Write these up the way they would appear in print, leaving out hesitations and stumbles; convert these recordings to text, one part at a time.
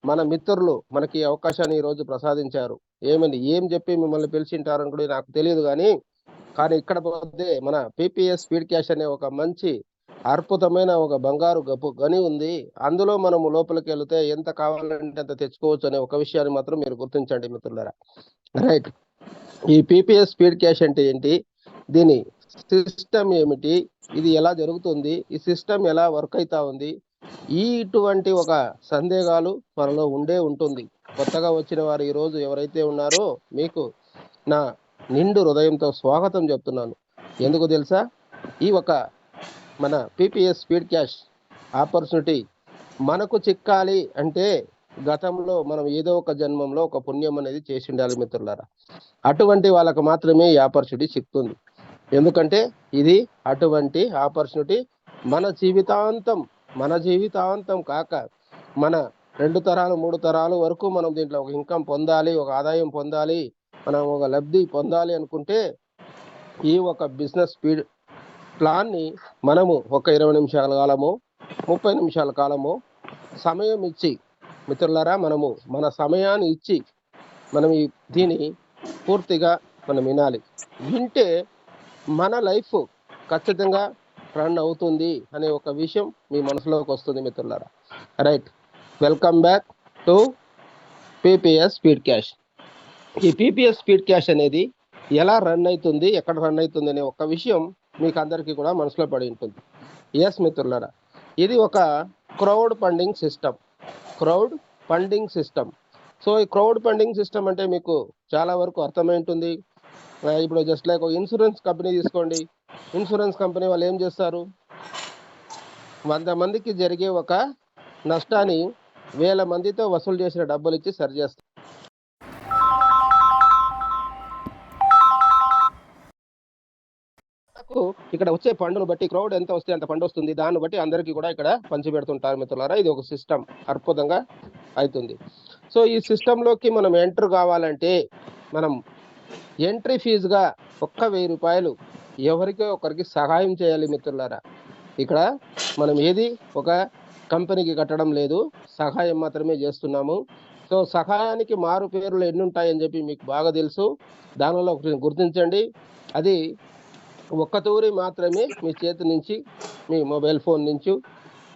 మన మిత్రులు మనకి ఈ అవకాశాన్ని ఈరోజు ప్రసాదించారు. ఏం చెప్పి మిమ్మల్ని పిలిచింటారని కూడా నాకు తెలియదు కానీ ఇక్కడ పోతే మన పీపీఎస్ స్పీడ్ క్యాష్ అనే ఒక మంచి అద్భుతమైన ఒక బంగారు గని ఉంది. అందులో మనము లోపలికి వెళితే ఎంత కావాలంటే అంత తెచ్చుకోవచ్చు అనే ఒక విషయాన్ని మాత్రం మీరు గుర్తించండి మిత్రులారా. రైట్. ఈ పీపీఎస్ స్పీడ్ క్యాష్ అంటే ఏంటి, దీని సిస్టమ్ ఏమిటి, ఇది ఎలా జరుగుతుంది, ఈ సిస్టమ్ ఎలా వర్క్ అవుతా ఉంది, ఇటువంటి ఒక సందేహాలు మనలో ఉంటుంది. కొత్తగా వచ్చిన వారు ఈరోజు ఎవరైతే ఉన్నారో మీకు నా నిండు హృదయంతో స్వాగతం చెప్తున్నాను. ఎందుకు తెలుసా, ఈ ఒక మన పీపీఎస్ స్పీడ్ క్యాష్ ఆపర్చునిటీ మనకు చిక్కాలి అంటే గతంలో మనం ఏదో ఒక జన్మంలో ఒక పుణ్యం అనేది చేసి ఉండాలి మిత్రులారా. అటువంటి వాళ్ళకు మాత్రమే ఈ ఆపర్చునిటీ చిక్కుతుంది. ఎందుకంటే ఇది అటువంటి ఆపర్చునిటీ మన జీవితాంతం కాక మన 2 తరాలు 3 తరాలు వరకు మనం దీంట్లో ఒక ఇన్కమ్ పొందాలి, ఒక ఆదాయం పొందాలి, మనం ఒక లబ్ధి పొందాలి అనుకుంటే ఈ ఒక బిజినెస్ స్పీడ్ ప్లాన్ని మనము ఒక 20 నిమిషాల కాలము 30 నిమిషాల కాలము సమయం ఇచ్చి మిత్రులారా, మనము మన సమయాన్ని ఇచ్చి మనం దీన్ని పూర్తిగా మనం వినాలి. వింటే మన లైఫ్ ఖచ్చితంగా రన్ అవుతుంది అనే ఒక విషయం మీ మనసులోకి వస్తుంది మిత్రులారా. Right. Welcome back to PPS speed cash. ఈ పీపీఎస్ స్పీడ్ క్యాష్ అనేది ఎలా రన్ అవుతుంది, ఎక్కడ రన్ అవుతుంది అనే ఒక విషయం మీకు అందరికీ కూడా మనసులో పడి ఉంటుంది. ఎస్ మిత్రులారా, ఇది ఒక క్రౌడ్ ఫండింగ్ సిస్టమ్. సో ఈ క్రౌడ్ ఫండింగ్ సిస్టమ్ అంటే మీకు చాలా వరకు అర్థమై ఉంటుంది. ఇప్పుడు జస్ట్ లైక్ ఒక ఇన్సూరెన్స్ కంపెనీ తీసుకోండి. ఇన్సూరెన్స్ కంపెనీ వాళ్ళు ఏం చేస్తారు, 100 మందికి జరిగే ఒక నష్టాన్ని 1000 మందితో వసూలు చేసిన డబ్బులు ఇచ్చి సరి చేస్తారు. ఇక్కడ వచ్చే ఫండ్ను బట్టి క్రౌడ్ ఎంత వస్తే అంత ఫండ్ వస్తుంది, దాన్ని బట్టి అందరికీ కూడా ఇక్కడ పంచిపెడుతుంటారు మిత్రులారా. ఇది ఒక సిస్టమ్ అద్భుతంగా అవుతుంది. సో ఈ సిస్టంలోకి మనం ఎంటర్ కావాలంటే మనం ఎంట్రీ ఫీజుగా 1000 రూపాయలు ఎవరికో ఒకరికి సహాయం చేయాలి మిత్రులారా. ఇక్కడ మనం ఏది ఒక కంపెనీకి కట్టడం లేదు, సహాయం మాత్రమే చేస్తున్నాము. సో సహాయానికి మారు పేర్లు ఎన్ని ఉంటాయని చెప్పి మీకు బాగా తెలుసు. దానిలో ఒకటి గుర్తించండి, అది ఒక్క తూరి మాత్రమే మీ చేతి నుంచి, మీ మొబైల్ ఫోన్ నుంచి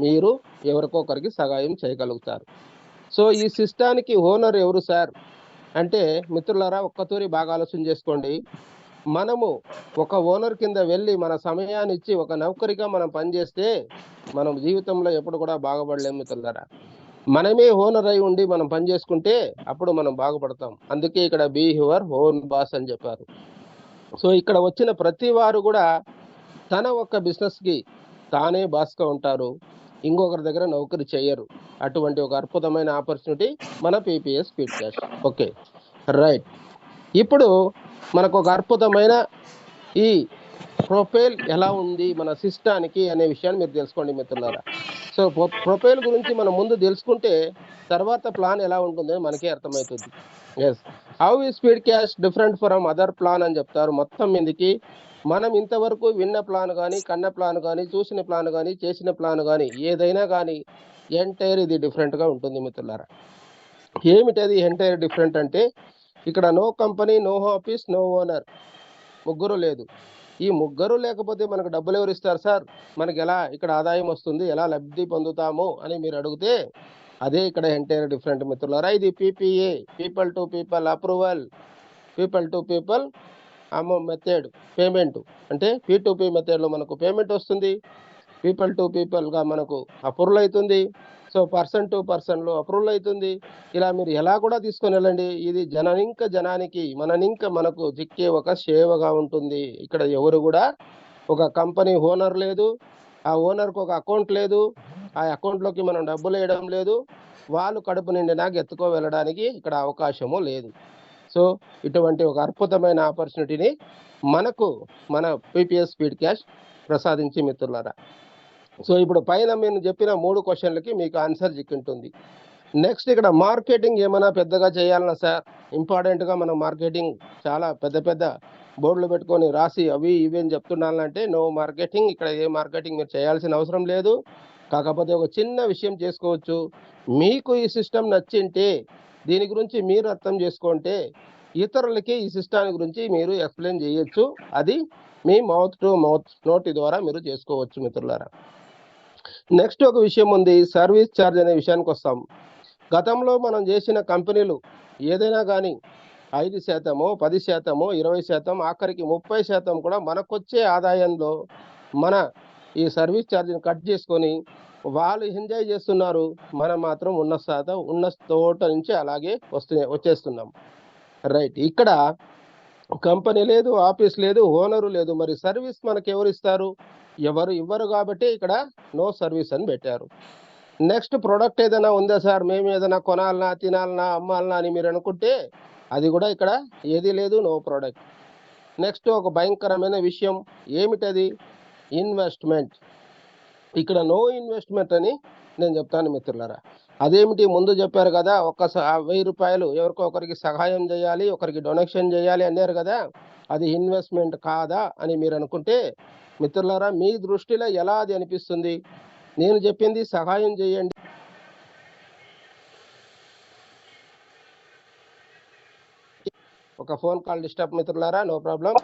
మీరు ఎవరికొకరికి సహాయం చేయగలుగుతారు. సో ఈ సిస్టానికి ఓనర్ ఎవరు సార్ అంటే మిత్రులారా, ఒక్క తూరి బాగా ఆలోచన చేసుకోండి. మనము ఒక ఓనర్ కింద వెళ్ళి మన సమయాన్ని ఇచ్చి ఒక నౌకరిగా మనం పనిచేస్తే మనం జీవితంలో ఎప్పుడు కూడా బాగుపడలేము మిత్రులారా. మనమే ఓనర్ అయి ఉండి మనం పని చేసుకుంటే అప్పుడు మనం బాగుపడతాం. అందుకే ఇక్కడ బీ యువర్ ఓన్ బాస్ అని చెప్పారు. సో ఇక్కడ వచ్చిన ప్రతి వారు కూడా తన ఒక్క బిజినెస్కి తానే బాస్గా ఉంటారు, ఇంకొకరి దగ్గర నౌకరి చేయరు. అటువంటి ఒక అద్భుతమైన ఆపర్చునిటీ మన PPS speed cash. Okay right. ఇప్పుడు మనకు ఒక అద్భుతమైన ఈ ప్రొఫైల్ ఎలా ఉంది మన సిస్టానికి అనే విషయాన్ని మీరు తెలుసుకోండి మిత్రులారా. సో ప్రొఫైల్ గురించి మనం ముందు తెలుసుకుంటే తర్వాత ప్లాన్ ఎలా ఉంటుందో మనకే అర్థమవుతుంది. ఎస్, హౌ ఈ speed cash different from other plan అని చెప్తారు. మొత్తం మీదకి మనం ఇంతవరకు విన్న ప్లాన్ కానీ, కన్న ప్లాన్ కానీ, చూసిన ప్లాన్ కానీ, చేసిన ప్లాన్ కానీ, ఏదైనా కానీ ఎంటైర్ ఇది డిఫరెంట్గా ఉంటుంది మిత్రులారా. ఏమిటది ఎంటైర్ డిఫరెంట్ అంటే, ఇక్కడ no company, no office, no owner, ముగ్గురు లేదు. ఈ ముగ్గురు లేకపోతే మనకు డబ్బులు ఎవరు ఇస్తారు సార్, మనకి ఎలా ఇక్కడ ఆదాయం వస్తుంది, ఎలా లబ్ధి పొందుతాము అని మీరు అడిగితే అదే ఇక్కడ ఎంటైర్ డిఫరెంట్ మిత్రులారా. ఇది PPA, people to people approval, people to people method payment. అంటే P2P మెథడ్లో మనకు పేమెంట్ వస్తుంది, పీపుల్ టు పీపుల్గా మనకు అప్రూవల్ అవుతుంది, సో పర్సన్ టు పర్సన్లో అప్రూవల్ అవుతుంది. ఇలా మీరు ఎలా కూడా తీసుకొని వెళ్ళండి. ఇది జనానికి మనకు చిక్కే ఒక సేవగా ఉంటుంది. ఇక్కడ ఎవరు కూడా ఒక కంపెనీ ఓనర్ లేదు, ఆ ఓనర్కి ఒక అకౌంట్ లేదు, ఆ అకౌంట్లోకి మనం డబ్బులు వేయడం లేదు, వాళ్ళు కడుపు నిండి నాకు ఎత్తుకో వెళ్ళడానికి ఇక్కడ అవకాశము లేదు. సో ఇటువంటి ఒక అద్భుతమైన ఆపర్చునిటీని మనకు మన పీపీఎస్ స్పీడ్ క్యాష్ ప్రసాదించి మిత్రులారా. సో ఇప్పుడు పైన నేను చెప్పిన 3 క్వశ్చన్లకి మీకు ఆన్సర్ చిక్కుంటుంది. నెక్స్ట్ ఇక్కడ మార్కెటింగ్ ఏమైనా పెద్దగా చేయాలన్నా సార్, ఇంపార్టెంట్గా మనం మార్కెటింగ్ చాలా పెద్ద బోర్డులు పెట్టుకొని రాసి అవి ఇవి అని చెప్తున్నానంటే నో మార్కెటింగ్. ఇక్కడ ఏ మార్కెటింగ్ మీరు చేయాల్సిన అవసరం లేదు. కాకపోతే ఒక చిన్న విషయం చేసుకోవచ్చు. మీకు ఈ సిస్టమ్ నచ్చింటే, దీని గురించి మీరు అర్థం చేసుకుంటే, ఇతరులకి ఈ సిస్టమ్ గురించి మీరు ఎక్స్‌ప్లెయిన్ చేయొచ్చు. అది మీ మౌత్ టు మౌత్, నోటి ద్వారా మీరు చేసుకోవచ్చు మిత్రులారా. నెక్స్ట్ ఒక విషయం ఉంది, సర్వీస్ ఛార్జ్ అనే విషయానికొస్తాం. గతంలో మనం చేసిన కంపెనీలు ఏదైనా గానీ 5%, 10%, 20%, ఆఖరికి 30% కూడా మనకొచ్చే ఆదాయంలో మన ఈ సర్వీస్ ఛార్జ్‌ని కట్ చేసుకొని వాళ్ళు ఎంజాయ్ చేస్తున్నారు. మనం మాత్రం ఉన్న చోట నుంచి అలాగే వచ్చేస్తున్నాం. రైట్. ఇక్కడ కంపెనీ లేదు, ఆఫీస్ లేదు, ఓనరు లేదు. మరి సర్వీస్ మనకెవరిస్తారు? ఎవరు ఇవ్వరు కాబట్టి ఇక్కడ నో సర్వీస్ అని పెట్టారు. నెక్స్ట్ ప్రొడక్ట్ ఏదైనా ఉందా సార్? మేము ఏదైనా కొనాలనా, తినాలనా, అమ్మాలనా అని మీరు అనుకుంటే అది కూడా ఇక్కడ ఏది లేదు, నో ప్రొడక్ట్. నెక్స్ట్ ఒక భయంకరమైన విషయం ఏమిటది? ఇన్వెస్ట్‌మెంట్. ఇక్కడ నో ఇన్వెస్ట్‌మెంట్ అని నేను చెప్తాను మిత్రులారా. అదేమిటి ముందు చెప్పారు కదా! ₹1000 ఎవరికో ఒకరికి సహాయం చేయాలి, ఒకరికి డొనేషన్ చేయాలి అన్నారు కదా! అది ఇన్వెస్ట్‌మెంట్ కాదా అని మీరు అనుకుంటే మిత్రులారా, మీ దృష్టిలో ఎలా అది అనిపిస్తుంది? నేను చెప్పింది సహాయం చేయండి. ఒక ఫోన్ కాల్ డిస్టర్బ్ మిత్రులారా, నో ప్రాబ్లమ్.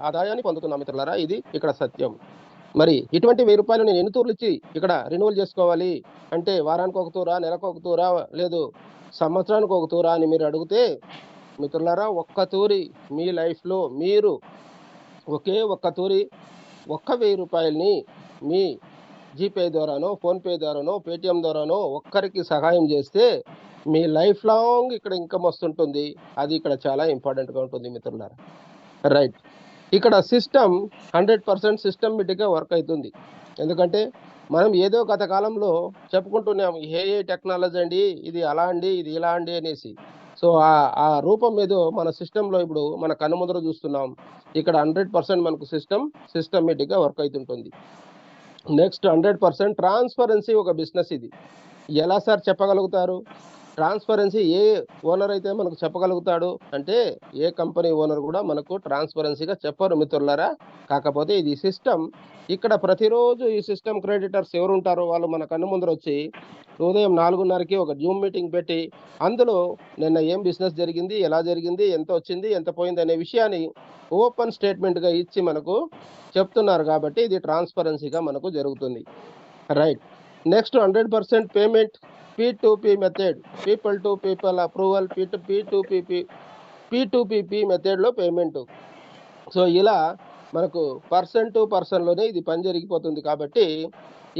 ఆదాయాన్ని పొందుతున్నాం మిత్రులారా, ఇది ఇక్కడ సత్యం. మరి ఇటువంటి ₹1000 నేను ఎన్ని తూర్లు ఇచ్చి ఇక్కడ రెన్యువల్ చేసుకోవాలి అంటే, వారానికి ఒక తూరా, నెలకు ఒక తూరా, లేదు సంవత్సరానికి ఒక తూరా అని మీరు అడిగితే మిత్రులారా, ఒక్క తూరి మీ లైఫ్‌లో మీరు ఒకే ఒక్క తూరి ఒక్క ₹1000 మీ జీపే ద్వారానో, ఫోన్‌పే ద్వారానో, పేటీఎం ద్వారానో ఒక్కరికి సహాయం చేస్తే మీ లైఫ్ లాంగ్ ఇక్కడ ఇన్‌కమ్ వస్తుంటుంది. అది ఇక్కడ చాలా ఇంపార్టెంట్‌గా ఉంటుంది మిత్రులారా. రైట్. ఇక్కడ సిస్టమ్ 100% సిస్టమేటిక్‌గా వర్క్ అవుతుంది. ఎందుకంటే మనం ఏదో గత కాలంలో చెప్పుకుంటున్నాం, ఏఐ టెక్నాలజీ అండి, ఇది అలా అండి, ఇది ఇలా అండి అనేసి. సో ఆ రూపం ఏదో మన సిస్టంలో ఇప్పుడు మన కన్నుముదర చూస్తున్నాం. ఇక్కడ 100% మనకు సిస్టమేటిక్‌గా వర్క్ అవుతుంటుంది. నెక్స్ట్ 100% ట్రాన్స్‌పరెన్సీ ఒక బిజినెస్ ఇది. ఎలా సార్ చెప్పగలుగుతారు? ట్రాన్స్‌పరెన్సీ ఏ ఓనర్ అయితే మనకు చెప్పగలుగుతాడు అంటే, ఏ కంపెనీ ఓనర్ కూడా మనకు ట్రాన్స్‌పరెన్సీగా చెప్పరు మిత్రులారా. కాకపోతే ఇది సిస్టమ్. ఇక్కడ ప్రతిరోజు ఈ సిస్టమ్ క్రెడిటర్స్ ఎవరుంటారో వాళ్ళు మన కన్ను ముందరొచ్చి ఉదయం 4:30కి ఒక జూమ్ మీటింగ్ పెట్టి, అందులో నిన్న ఏం బిజినెస్ జరిగింది, ఎలా జరిగింది, ఎంత వచ్చింది, ఎంత పోయింది అనే విషయాన్ని ఓపెన్ స్టేట్మెంట్‌గా ఇచ్చి మనకు చెప్తున్నారు కాబట్టి ఇది ట్రాన్స్‌పరెన్సీగా మనకు జరుగుతుంది. Right. Next 100% payment P2P method, people to people approval, P2P మెథడ్‌లో పేమెంటు. సో ఇలా మనకు పర్సన్ టు పర్సన్‌లోనే ఇది పని జరిగిపోతుంది కాబట్టి,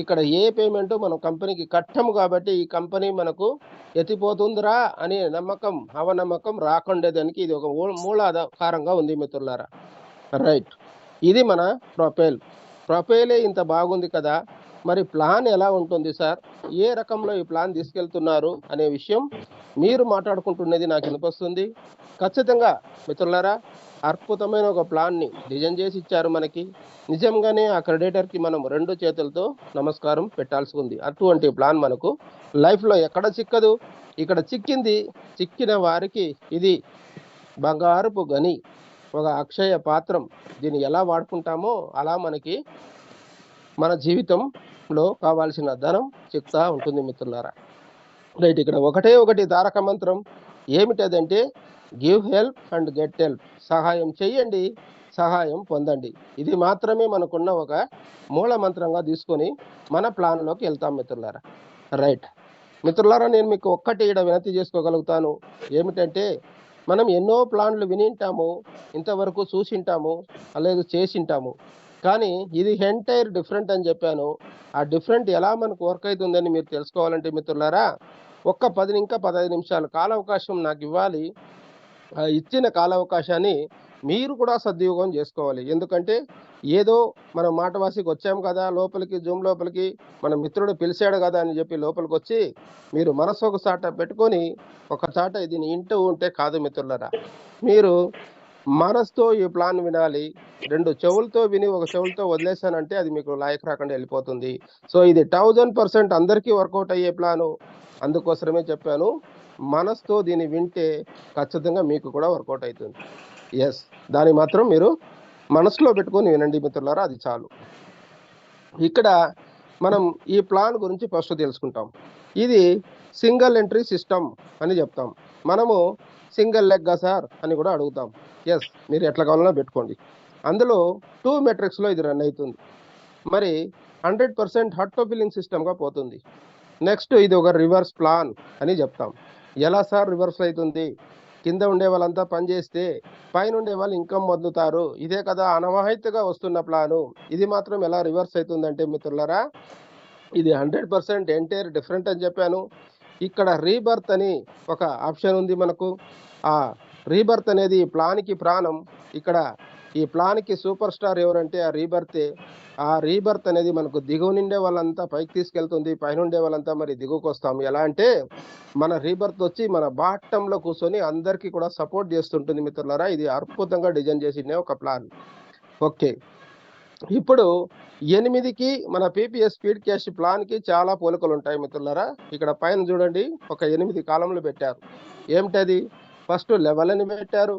ఇక్కడ ఏ పేమెంటు మనం కంపెనీకి కట్టము కాబట్టి, ఈ కంపెనీ మనకు ఎత్తిపోతుందిరా అనే నమ్మకం, అవనమ్మకం రాకుండేదానికి ఇది ఒక మూలాధారంగా ఉంది మిత్రులారా. రైట్. ఇది మన ప్రొఫైలే ఇంత బాగుంది కదా! మరి ప్లాన్ ఎలా ఉంటుంది సార్? ఏ రకంలో ఈ ప్లాన్ తీసుకెళ్తున్నారు అనే విషయం మీరు మాట్లాడుకుంటున్నది నాకు వినిపిస్తుంది. ఖచ్చితంగా మిత్రులారా, అద్భుతమైన ఒక ప్లాన్‌ని డిజైన్ చేసి ఇచ్చారు మనకి. నిజంగానే ఆ క్రెడిటర్‌కి మనం 2 చేతులతో నమస్కారం పెట్టాల్సి ఉంది. అటువంటి ప్లాన్ మనకు లైఫ్‌లో ఎక్కడ చిక్కదు. ఇక్కడ చిక్కింది. చిక్కిన వారికి ఇది బంగారపు గని, ఒక అక్షయ పాత్రం. దీన్ని ఎలా వాడుకుంటామో అలా మనకి మన జీవితంలో కావాల్సిన ధనం చిక్కుతా ఉంటుంది మిత్రులారా. రైట్. ఇక్కడ ఒకటి తారక మంత్రం ఏమిటదంటే, give help and get help. సహాయం చేయండి, సహాయం పొందండి. ఇది మాత్రమే మనకున్న ఒక మూల మంత్రంగా తీసుకొని మన ప్లాన్‌లోకి వెళ్తాం మిత్రులారా. రైట్. మిత్రులారా, నేను మీకు ఒక్కటి ఈడ వినతి చేసుకోగలుగుతాను. ఏమిటంటే, మనం ఎన్నో ప్లాన్‌లు వినింటాము, ఇంతవరకు చూసింటాము, లేదు చేసింటాము. కానీ ఇది ఎంటైర్ డిఫరెంట్ అని చెప్పాను. ఆ డిఫరెంట్ ఎలా మనకు వర్క్ అవుతుందని మీరు తెలుసుకోవాలంటే మిత్రులారా, ఒక్క 15 నిమిషాలు కాలావకాశం నాకివ్వాలి. ఇచ్చిన కాలావకాశాన్ని మీరు కూడా సద్వినియోగం చేసుకోవాలి. ఎందుకంటే ఏదో మనం మాటవాసికి వచ్చాం కదా లోపలికి, జూమ్ లోపలికి, మన మిత్రుడు పిలిచాడు కదా అని చెప్పి లోపలికి వచ్చి మీరు మనసు ఒక చాట పెట్టుకొని ఒక చాట ఇది ఇంటూ ఉంటే కాదు మిత్రులరా. మీరు మనసుతో ఈ ప్లాన్ వినాలి. 2 చెవులతో విని ఒక చెవులతో వదిలేసానంటే అది మీకు లాయక్ రాకుండా వెళ్ళిపోతుంది. సో ఇది 1000% అందరికీ వర్కౌట్ అయ్యే ప్లాను. అందుకోసమే చెప్పాను. మనసుతో దీన్ని వింటే ఖచ్చితంగా మీకు కూడా వర్కౌట్ అవుతుంది. ఎస్, దాన్ని మాత్రం మీరు మనసులో పెట్టుకొని వినండి మిత్రులారా, అది చాలు. ఇక్కడ మనం ఈ ప్లాన్ గురించి ఫస్ట్ తెలుసుకుంటాం. ఇది సింగిల్ ఎంట్రీ సిస్టమ్ అని చెప్తాం. మనము సింగిల్ లెగ్గా సార్ అని కూడా అడుగుతాం. ఎస్, మీరు ఎట్లా కావాలన్నా పెట్టుకోండి. అందులో 2 మెట్రిక్స్లో ఇది రన్ అవుతుంది. మరి 100% హట్తో ఫిల్లింగ్ సిస్టమ్గా పోతుంది. నెక్స్ట్ ఇది ఒక రివర్స్ ప్లాన్ అని చెప్తాం. ఎలా సార్ రివర్స్ అవుతుంది? కింద ఉండే వాళ్ళంతా పనిచేస్తే పైన ఉండే వాళ్ళు ఇన్కమ్ పొందుతారు. ఇదే కదా అనవాహితగా వస్తున్న ప్లాను. ఇది మాత్రం ఎలా రివర్స్ అవుతుందంటే మిత్రులారా, ఇది 100% ఎంటైర్ డిఫరెంట్ అని చెప్పాను. ఇక్కడ రీబర్త్ అని ఒక ఆప్షన్ ఉంది మనకు. ఆ రీబర్త్ అనేది ఈ ప్లాన్కి ప్రాణం. ఇక్కడ ఈ ప్లాన్కి సూపర్ స్టార్ ఎవరంటే ఆ రీబర్తే. ఆ రీబర్త్ అనేది మనకు దిగువ నుండే వాళ్ళంతా పైకి తీసుకెళ్తుంది, పైన ఉండే వాళ్ళంతా మరి దిగువకు వస్తాం. ఎలా అంటే మన రీబర్త్ వచ్చి మన బాటంలో కూర్చొని అందరికీ కూడా సపోర్ట్ చేస్తుంటుంది మిత్రులారా. ఇది అద్భుతంగా డిజైన్ చేసిన ఒక ప్లాన్. ఓకే, ఇప్పుడు 8కి మన పీపీఎస్ స్పీడ్ క్యాష్ ప్లాన్కి చాలా పోలికలు ఉంటాయి మిత్రులారా. ఇక్కడ పైన చూడండి, ఒక 8 కాలంలో పెట్టారు. ఏమిటది? ఫస్ట్ లెవెల్ అని పెట్టారు,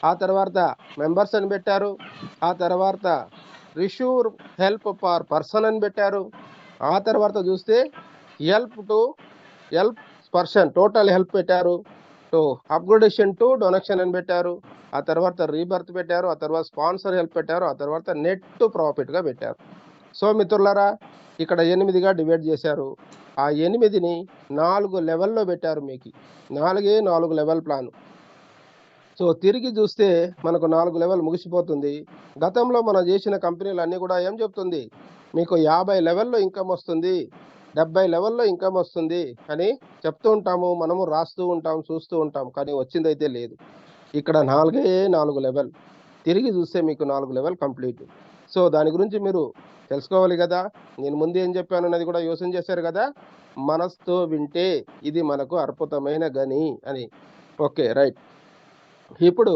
ఆ తర్వాత మెంబర్స్ అని పెట్టారు, ఆ తర్వాత రిష్యూర్ హెల్ప్ ఫర్ పర్సన్ అని పెట్టారు, ఆ తర్వాత చూస్తే హెల్ప్ పర్సన్ టోటల్ హెల్ప్ పెట్టారు, సో అప్గ్రేడేషన్ టు డొనేషన్ అని పెట్టారు, ఆ తర్వాత రీబర్త్ పెట్టారు, ఆ తర్వాత స్పాన్సర్ హెల్ప్ పెట్టారు, ఆ తర్వాత నెట్ ప్రాఫిట్గా పెట్టారు. సో మిత్రులారా, ఇక్కడ 8గా డివైడ్ చేశారు. ఆ 8ని 4 లెవెల్లో పెట్టారు. మీకు 4 లెవెల్ ప్లాన్. సో తిరిగి చూస్తే మనకు 4 లెవెల్ ముగిసిపోతుంది. గతంలో మనం చేసిన కంపెనీలు అన్నీ కూడా ఏం చెప్తుంది, మీకు 50 లెవెల్లో ఇన్కమ్ వస్తుంది, 70 లెవెల్లో ఇన్కమ్ వస్తుంది అని చెప్తూ ఉంటాము. మనము రాస్తూ ఉంటాం, చూస్తూ ఉంటాం, కానీ వచ్చిందైతే లేదు. ఇక్కడ 4 లెవెల్, తిరిగి చూస్తే మీకు 4 లెవెల్ కంప్లీట్. సో దాని గురించి మీరు తెలుసుకోవాలి కదా. నేను ముందు ఏం చెప్పాను అన్నది కూడా యోచన చేశారు కదా. మనసుతో వింటే ఇది మనకు అద్భుతమైన గని అని. Okay, right. ఇప్పుడు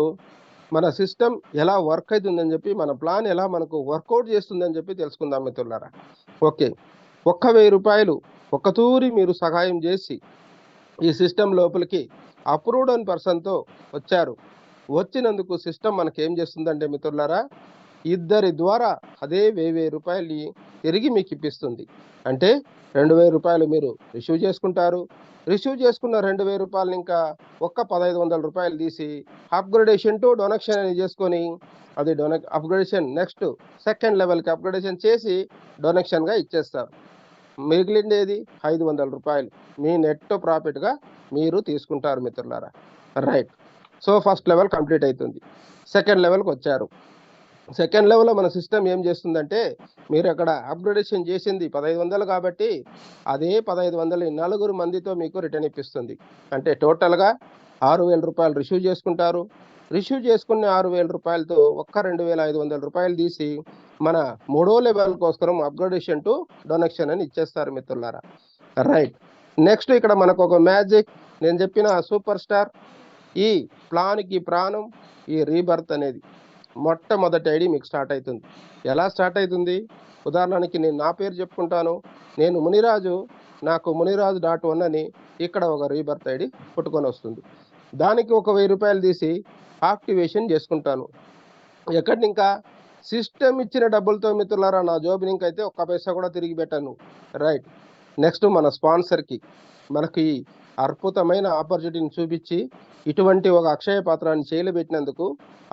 మన సిస్టమ్ ఎలా వర్క్ అవుతుందని చెప్పి, మన ప్లాన్ ఎలా మనకు వర్కౌట్ చేస్తుందని చెప్పి తెలుసుకుందాం మిత్రులారా. ఓకే, 1000 రూపాయలు ఒక్క తూరి మీరు సహాయం చేసి ఈ సిస్టమ్ లోపలికి అప్రూవ్డ్ అని పర్సన్తో వచ్చారు. వచ్చినందుకు సిస్టమ్ మనకి ఏం చేస్తుందంటే మిత్రులారా, ఇద్దరి ద్వారా అదే 1000 రూపాయలు తిరిగి మీకు ఇప్పిస్తుంది. అంటే 2000 రూపాయలు మీరు రిసీవ్ చేసుకుంటారు. రిసీవ్ చేసుకున్న 2000 రూపాయలు ఇంకా ఒక్క 1500 రూపాయలు తీసి అప్గ్రేడేషన్ టు డొనేషన్ అని చేసుకొని అది అప్గ్రేడేషన్ నెక్స్ట్ సెకండ్ లెవెల్కి అప్గ్రేడేషన్ చేసి డొనేషన్గా ఇచ్చేస్తారు. మిగిలిండేది 500 రూపాయలు మీ నెట్ ప్రాఫిట్గా మీరు తీసుకుంటారు మిత్రులారా. Right. So first level complete అవుతుంది. సెకండ్ లెవెల్కి వచ్చారు. సెకండ్ లెవెల్లో మన సిస్టమ్ ఏం చేస్తుందంటే, మీరు అక్కడ అప్గ్రేడేషన్ చేసింది 1500 కాబట్టి అదే 1500 4 మందితో మీకు రిటర్న్ ఇప్పిస్తుంది. అంటే టోటల్గా 6000 రూపాయలు రిసీవ్ చేసుకుంటారు. రిసీవ్ చేసుకున్న 6000 రూపాయలతో ఒక్క 2500 రూపాయలు తీసి మన 3వ లెవెల్ కోసం అప్గ్రేడేషన్ టు డొనేషన్ అని ఇచ్చేస్తారు మిత్రులారా. రైట్. నెక్స్ట్ ఇక్కడ మనకు ఒక మ్యాజిక్, నేను చెప్పిన సూపర్ స్టార్, ఈ ప్లాన్కి ప్రాణం ఈ రీబర్త్ అనేది. మొట్టమొదటి ఐడి మీకు స్టార్ట్ అవుతుంది. ఎలా స్టార్ట్ అవుతుంది? ఉదాహరణకి నేను నా పేరు చెప్పుకుంటాను. నేను మునిరాజు, నాకు మునిరాజు.1 అని ఇక్కడ ఒక రీబర్త్ ఐడి పుట్టుకొని వస్తుంది. దానికి ఒక 1000 రూపాయలు తీసి యాక్టివేషన్ చేసుకుంటాను. ఎక్కడి ఇంకా సిస్టమ్ ఇచ్చిన డబ్బులతో మిత్రులారా, నా జాబ్ లింక్ అయితే ఒక్క పైసా కూడా తిరిగి పెట్టాను. రైట్. నెక్స్ట్ మన స్పాన్సర్కి మనకి అద్భుతమైన ఆపర్చునిటీని చూపించి ఇటువంటి ఒక అక్షయ పాత్రాన్ని చేయలేబెట్టినందుకు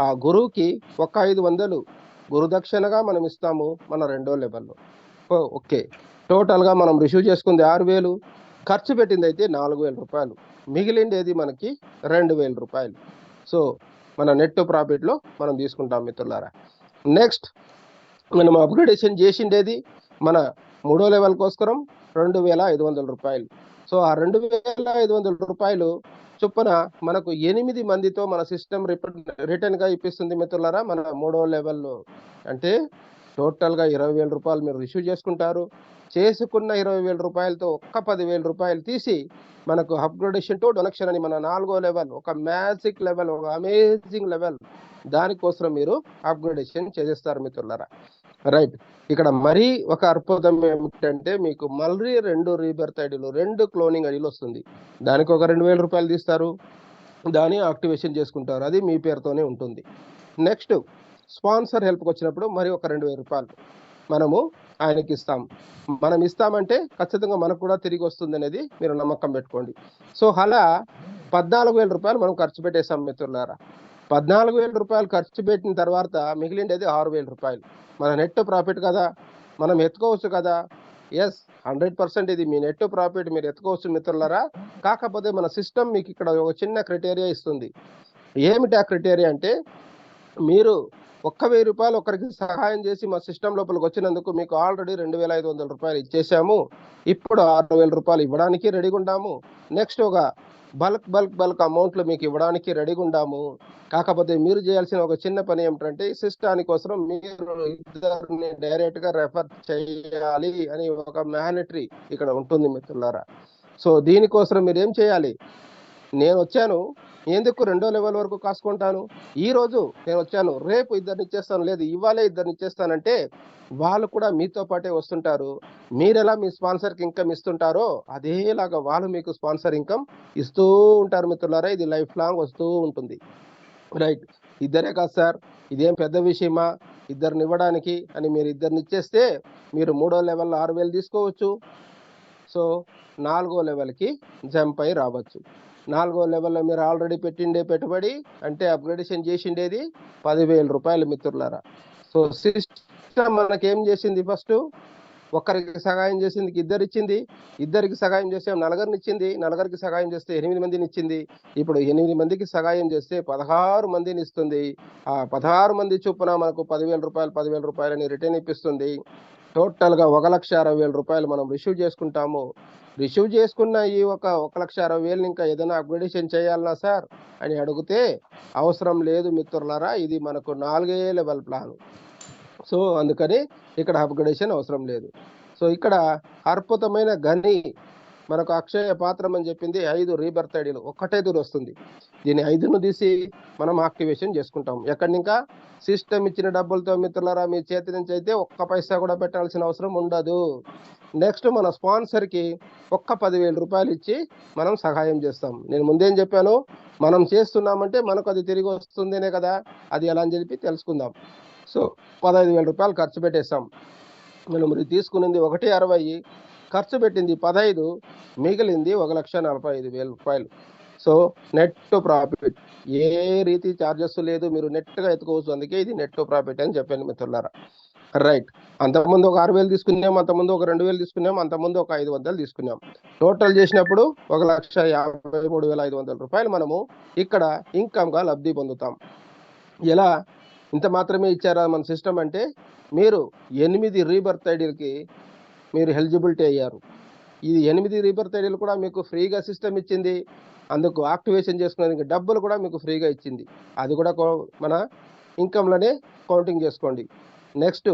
ఆ గురువుకి ఒక 500 గురుదక్షిణగా మనం ఇస్తాము మన 2వ లెవెల్లో. ఓకే, టోటల్గా మనం రిసీవ్ చేసుకుంది 6000, ఖర్చు పెట్టింది అయితే 4000 రూపాయలు, మిగిలిండేది మనకి 2000 రూపాయలు. సో మన నెట్ ప్రాఫిట్లో మనం తీసుకుంటాం మిత్రులారా. నెక్స్ట్ మనం అప్గ్రేడేషన్ చేసిండేది మన 3వ లెవెల్ కోసం 2500 రూపాయలు. సో ఆ 2500 రూపాయలు చొప్పున మనకు 8 మందితో మన సిస్టమ్ రిటర్న్ గా ఇప్పిస్తుంది మిత్రులారా. మన 3వ లెవెల్లో అంటే టోటల్ గా 20,000 రూపాయలు మీరు రిసీవ్ చేసుకుంటారు. చేసుకున్న 20,000 రూపాయలతో ఒక్క 10,000 రూపాయలు తీసి మనకు అప్గ్రేడేషన్ టు డొనేషన్ అని మన 4వ లెవెల్, ఒక మ్యాజిక్ లెవెల్, ఒక అమేజింగ్ లెవెల్, దానికోసం మీరు అప్గ్రేడేషన్ చేసేస్తారు మిత్రులారా. రైట్. ఇక్కడ మరీ ఒక అద్భుతం ఏమిటంటే మీకు మళ్ళీ 2 రీబర్త్ ఐడీలు, 2 క్లోనింగ్ ఐడీలు వస్తుంది. దానికి ఒక 2,000 రూపాయలు తీస్తారు, దాన్ని యాక్టివేషన్ చేసుకుంటారు. అది మీ పేరుతోనే ఉంటుంది. నెక్స్ట్ స్పాన్సర్ హెల్ప్కి వచ్చినప్పుడు మరి ఒక 2,000 రూపాయలు మనము ఆయనకి ఇస్తాం. మనం ఇస్తామంటే ఖచ్చితంగా మనకు కూడా తిరిగి వస్తుంది అనేది మీరు నమ్మకం పెట్టుకోండి. సో అలా 14,000 రూపాయలు మనం ఖర్చు పెట్టేస్తాం మిత్రులారా. 14,000 రూపాయలు ఖర్చు పెట్టిన తర్వాత మిగిలిండేది 6,000 రూపాయలు. మన నెట్ ప్రాఫిట్ కదా, మనం ఎత్తుకోవచ్చు కదా. ఎస్, 100% ఇది మీ నెట్ ప్రాఫిట్, మీరు ఎత్తుకోవచ్చు మిత్రులారా. కాకపోతే మన సిస్టమ్ మీకు ఇక్కడ ఒక చిన్న క్రైటీరియా ఇస్తుంది. ఏమిటి ఆ క్రైటీరియా అంటే, మీరు 1,000 రూపాయలు ఒకరికి సహాయం చేసి మా సిస్టమ్ లోపలికి వచ్చినందుకు మీకు ఆల్రెడీ 2,500 రూపాయలు ఇచ్చేసాము. ఇప్పుడు 6,000 రూపాయలు ఇవ్వడానికి రెడీగా ఉన్నాము. నెక్స్ట్ ఒక బల్క్ అమౌంట్లు మీకు ఇవ్వడానికి రెడీగా ఉన్నాము. కాకపోతే మీరు చేయాల్సిన ఒక చిన్న పని ఏమిటంటే, ఈ సిస్టాని కోసం మీరు ఇద్దరిని డైరెక్ట్ గా రెఫర్ చేయాలి అని ఒక మ్యాండేటరీ ఇక్కడ ఉంటుంది మిత్రులారా. సో దీనికోసం మీరు ఏం చేయాలి, నేను వచ్చాను ఎందుకు 2వ లెవెల్ వరకు కాసుకుంటాను, ఈ రోజు నేను వచ్చాను రేపు ఇద్దరిని ఇచ్చేస్తాను, లేదు ఇవాళే ఇద్దరిని ఇచ్చేస్తానంటే వాళ్ళు కూడా మీతో పాటే వస్తుంటారు. మీరెలా మీ స్పాన్సర్కి ఇన్కమ్ ఇస్తుంటారో అదేలాగా వాళ్ళు మీకు స్పాన్సర్ ఇన్కమ్ ఇస్తూ ఉంటారు మిత్రులారా. ఇది లైఫ్ లాంగ్ వస్తూ ఉంటుంది. రైట్. ఇద్దరే కాదు సార్, ఇదేం పెద్ద విషయమా ఇద్దరిని ఇవ్వడానికి అని మీరు ఇద్దరిని ఇచ్చేస్తే మీరు 3వ లెవెల్లో 6,000 తీసుకోవచ్చు. సో 4వ లెవెల్కి జంప్ అయి రావచ్చు. 4వ లెవెల్లో మీరు ఆల్రెడీ పెట్టిండే పెట్టుబడి అంటే అప్గ్రేడేషన్ చేసిండేది 10,000 రూపాయలు మిత్రులారా. సో సిస్టమ్ మనకేం చేసింది, ఫస్ట్ ఒక్కరికి సహాయం చేసింది ఇద్దరు ఇచ్చింది, ఇద్దరికి సహాయం చేస్తే 4 ఇచ్చింది, 4కి సహాయం చేస్తే 8 మందిని ఇచ్చింది. ఇప్పుడు 8 మందికి సహాయం చేస్తే 16 మందిని ఇస్తుంది. ఆ 16 మంది చొప్పున మనకు 10,000 రూపాయలని రిటర్న్ ఇప్పిస్తుంది. టోటల్గా 1,60,000 రూపాయలు మనం రిసీవ్ చేసుకుంటాము. రిసీవ్ చేసుకున్న ఈ 1,60,000 ఇంకా ఏదైనా అప్గ్రేడేషన్ చేయాలన్నా సార్ అని అడిగితే అవసరం లేదు మిత్రులారా, ఇది మనకు 4వ లెవెల్ ప్లాన్. సో అందుకని ఇక్కడ అప్గ్రేడేషన్ అవసరం లేదు. సో ఇక్కడ అద్భుతమైన గని మనకు అక్షయ పాత్రం అని చెప్పింది 5 రీబర్త్ ఐడీలు ఒక్కటే దూరం వస్తుంది. దీన్ని 5ను తీసి మనం యాక్టివేషన్ చేసుకుంటాం. ఎక్కడి ఇంకా సిస్టమ్ ఇచ్చిన డబ్బులతో మిత్రులారా మీ చేతి నుంచి అయితే ఒక్క పైసా కూడా పెట్టాల్సిన అవసరం ఉండదు. నెక్స్ట్ మన స్పాన్సర్కి ఒక్క 10,000 రూపాయలు ఇచ్చి మనం సహాయం చేస్తాం. నేను ముందేం చెప్పాను, మనం చేస్తున్నామంటే మనకు అది తిరిగి వస్తుందనే కదా, అది ఎలా అని చెప్పి తెలుసుకుందాం. సో 15,000 రూపాయలు ఖర్చు పెట్టేస్తాం. మనం తీసుకున్నది 1,60,000, ఖర్చు పెట్టింది 15, మిగిలింది 1,45,000 రూపాయలు. సో నెట్ ప్రాఫిట్, ఏ రీతి ఛార్జెస్ లేదు, మీరు నెట్గా ఎత్తుకోవచ్చు. అందుకే ఇది నెట్ ప్రాఫిట్ అని చెప్పాను మిత్రులారా. రైట్. అంతకుముందు ఒక 6,000 తీసుకున్నాం, అంతకుముందు ఒక 2,000 తీసుకున్నాం, అంతకుముందు ఒక 500 తీసుకున్నాం. టోటల్ చేసినప్పుడు 1,53,500 రూపాయలు మనము ఇక్కడ ఇన్కమ్గా లబ్ధి పొందుతాం. ఎలా ఇంత మాత్రమే ఇచ్చారా మన సిస్టమ్ అంటే, మీరు 8 రీబర్త్ ఐడీలకి మీరు ఎలిజిబిలిటీ అయ్యారు. ఈ 8 రీబర్త్ ఐడీలు కూడా మీకు ఫ్రీగా సిస్టమ్ ఇచ్చింది. అందుకు యాక్టివేషన్ చేసుకునేందుకు డబ్బులు కూడా మీకు ఫ్రీగా ఇచ్చింది. అది కూడా మన ఇన్కమ్లోనే కౌంటింగ్ చేసుకోండి. నెక్స్ట్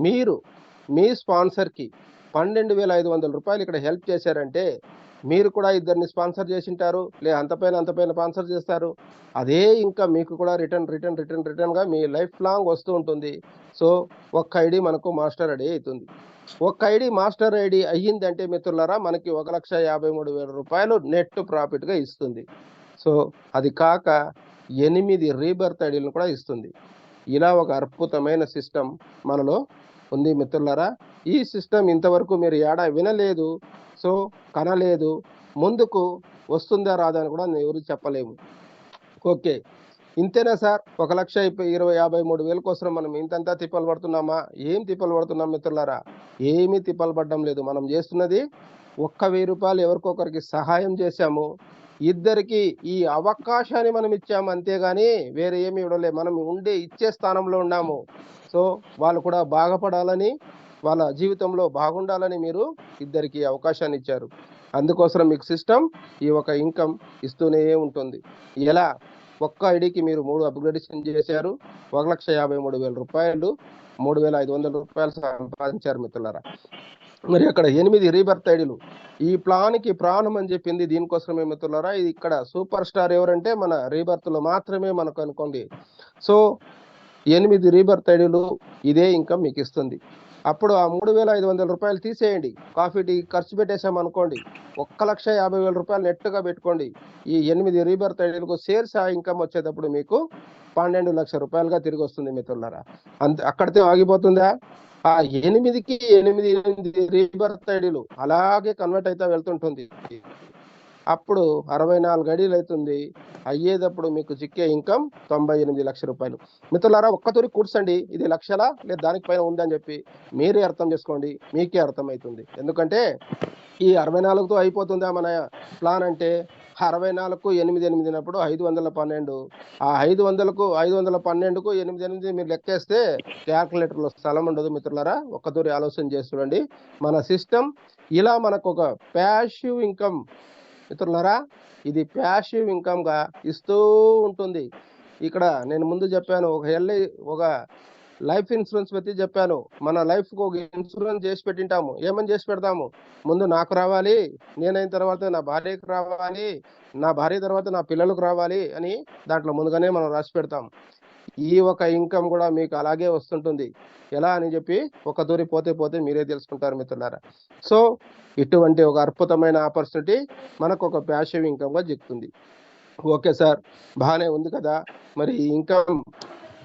మీరు మీ స్పాన్సర్కి 12,500 రూపాయలు ఇక్కడ హెల్ప్ చేశారంటే మీరు కూడా ఇద్దరిని స్పాన్సర్ చేసింటారు, లేదా అంతపైన స్పాన్సర్ చేస్తారు. అదే ఇంకా మీకు కూడా రిటర్న్గా మీ లైఫ్ లాంగ్ వస్తూ ఉంటుంది. సో ఒక్క ఐడి మనకు మాస్టర్ ఐడి అవుతుంది. ఒక్క ఐడి మాస్టర్ ఐడి అయ్యిందంటే మిత్రులారా మనకి 1,53,000 రూపాయలు నెట్ ప్రాఫిట్గా ఇస్తుంది. సో అది కాక 8 రీబర్త్ ఐడీలను కూడా ఇస్తుంది. ఇలా ఒక అద్భుతమైన సిస్టమ్ మనలో ఉంది మిత్రులారా. ఈ సిస్టమ్ ఇంతవరకు మీరు ఏడా వినలేదు, సో కనలేదు. ముందుకు వస్తుందా రాదా అని కూడా ఎవరు చెప్పలేము. ఓకే, ఇంతేనా సార్ 1,53,000 కోసం మనం ఇంతంతా తిప్పలు పడుతున్నామా? ఏం తిప్పలు పడుతున్నాం మిత్రులారా? ఏమీ తిప్పలు పడడం లేదు. మనం చేస్తున్నది 1,000 రూపాయలు ఎవరికొకరికి సహాయం చేశాము, ఇద్దరికి ఈ అవకాశాన్ని మనం ఇచ్చాము, అంతేగాని వేరే ఏమి ఇవ్వలే. మనం ఇచ్చే స్థానంలో ఉన్నాము. సో వాళ్ళు కూడా బాగుపడాలని, వాళ్ళ జీవితంలో బాగుండాలని మీరు ఇద్దరికి అవకాశాన్ని ఇచ్చారు. అందుకోసం మీకు సిస్టమ్ ఈ ఒక ఇన్కమ్ ఇస్తూనే ఉంటుంది. ఎలా ఒక్క ఐడికి మీరు 3 అప్గ్రేడేషన్ చేశారు, 1,53,000 రూపాయలు, 3,500 రూపాయలు సంపాదించారు మిత్రులారా. మరి అక్కడ 8 రీబర్త్ ఐడీలు. ఈ ప్లాన్కి ప్రాణం అని చెప్పింది దీనికోసమే మిత్రులారా. ఇది ఇక్కడ సూపర్ స్టార్ ఎవరంటే మన రీబర్త్లో మాత్రమే మనకు అనుకోండి. సో 8 రీబర్త్ ఐడీలు ఇదే ఇన్కమ్ మీకు ఇస్తుంది. అప్పుడు ఆ 3,500 రూపాయలు తీసేయండి, కాఫీ టీ ఖర్చు పెట్టేసాం అనుకోండి, 1,50,000 రూపాయలు నెట్గా పెట్టుకోండి. ఈ 8 రీబర్త్ ఐడీలకు షేర్స్ ఆ ఇన్కమ్ వచ్చేటప్పుడు మీకు 12 లక్షల రూపాయలుగా తిరిగి వస్తుంది మిత్రులారా. అక్కడితో ఆగిపోతుందా? ఆ 8కి 8 రీబర్త్ ఐడీలు అలాగే కన్వర్ట్ అయితే వెళ్తుంటుంది. అప్పుడు 64 ఐడీలు అవుతుంది. అయ్యేటప్పుడు మీకు చిక్కే ఇన్కమ్ 98 లక్షల రూపాయలు. మిత్రులారా, ఒక్కతూరి కూర్చండి, ఇది లక్షలా లేదా దానికి పైన ఉందని చెప్పి మీరే అర్థం చేసుకోండి, మీకే అర్థమవుతుంది. ఎందుకంటే ఈ 64తో అయిపోతుందా మన ప్లాన్ అంటే 64కు 8 అయినప్పుడు 512. ఆ 500కు 512కు 8 మీరు లెక్కేస్తే క్యాల్కులేటర్లో స్థలం ఉండదు మిత్రులారా. ఒక్కతూరి ఆలోచన చేసి చూడండి. మన సిస్టమ్ ఇలా మనకు ఒక ప్యాసివ్ ఇన్కమ్ మిత్రులారా, ఇది ప్యాసివ్ ఇన్కమ్ గా ఇస్తూ ఉంటుంది. ఇక్కడ నేను ముందు చెప్పాను, ఒక లైఫ్ ఇన్సూరెన్స్ పెట్టి చెప్పాను. మన లైఫ్ కు ఒక ఇన్సూరెన్స్ చేసి పెట్టింటాము. ఏమని చేసి పెడతాము? ముందు నాకు రావాలి, నేనైన తర్వాత నా భార్యకు రావాలి, నా భార్య తర్వాత నా పిల్లలకు రావాలి అని దాంట్లో ముందుగానే మనం రాసి పెడతాం. ఈ ఒక ఇన్కమ్ కూడా మీకు అలాగే వస్తుంటుంది. ఎలా అని చెప్పి ఒక దూరి పోతే మీరే తెలుసుకుంటారు మిత్రులారా. సో ఇటువంటి ఒక అద్భుతమైన ఆపర్చునిటీ మనకు ఒక ప్యాసివ్ ఇన్కమ్ గా చెప్తుంది. ఓకే సార్, బాగానే ఉంది కదా, మరి ఇన్కమ్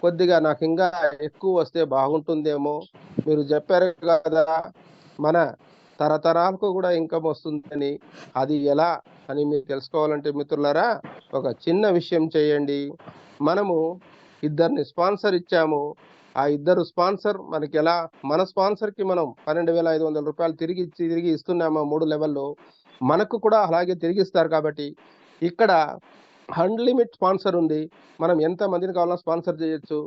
కొద్దిగా నాకు ఇంకా ఎక్కువ వస్తే బాగుంటుందేమో. మీరు చెప్పారు కదా మన తరతరాలకు కూడా ఇన్కమ్ వస్తుందని, అది ఎలా అని మీరు తెలుసుకోవాలంటే మిత్రులారా, ఒక చిన్న విషయం చేయండి. మనము ఇద్దరిని స్పాన్సర్ ఇచ్చాము. ఆ ఇద్దరు స్పాన్సర్ మనకి ఎలా, మన స్పాన్సర్కి మనం 12,500 రూపాయలు తిరిగి ఇస్తున్నాము 3 లెవెల్లో, మనకు కూడా అలాగే తిరిగి ఇస్తారు. కాబట్టి ఇక్కడ అన్లిమిట్ స్పాన్సర్ ఉంది. మనం ఎంత మందిని కావాలన్నా స్పాన్సర్ చేయొచ్చు.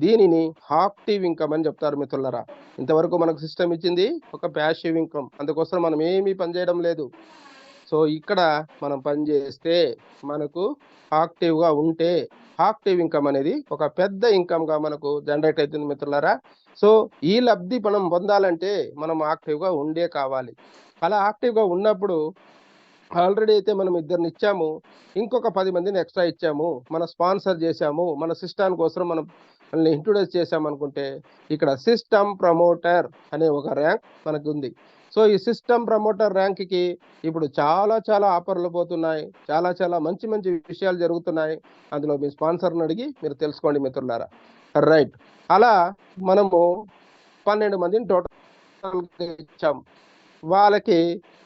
దీనిని యాక్టివ్ ఇన్కమ్ అని చెప్తారు మిత్రులారా. ఇంతవరకు మనకు సిస్టమ్ ఇచ్చింది ఒక ప్యాసివ్ ఇన్కమ్, అందుకోసం మనం ఏమీ పని చేయడం లేదు. సో ఇక్కడ మనం పని చేస్తే మనకు యాక్టివ్గా ఉంటే యాక్టివ్ ఇన్కమ్ అనేది ఒక పెద్ద ఇన్కమ్గా మనకు జనరేట్ అవుతుంది మిత్రులారా. సో ఈ లబ్ధి మనం పొందాలంటే మనం యాక్టివ్గా ఉండే కావాలి. అలా యాక్టివ్గా ఉన్నప్పుడు ఆల్రెడీ అయితే మనం ఇద్దరిని ఇచ్చాము, ఇంకొక 10 మందిని ఎక్స్ట్రా ఇచ్చాము, మన స్పాన్సర్ చేశాము, మన సిస్టమ్ కోసం మనం ఇంట్రొడ్యూస్ చేశామనుకుంటే ఇక్కడ సిస్టమ్ ప్రమోటర్ అనే ఒక ర్యాంక్ మనకు ఉంది. సో ఈ సిస్టమ్ ప్రమోటర్ ర్యాంక్కి ఇప్పుడు చాలా ఆఫర్లు పోతున్నాయి, చాలా మంచి విషయాలు జరుగుతున్నాయి. అందులో మీ స్పాన్సర్ని అడిగి మీరు తెలుసుకోండి మిత్రులారా. రైట్, అలా మనము 12 మందిని టోటల్ ఇచ్చాము. వాళ్ళకి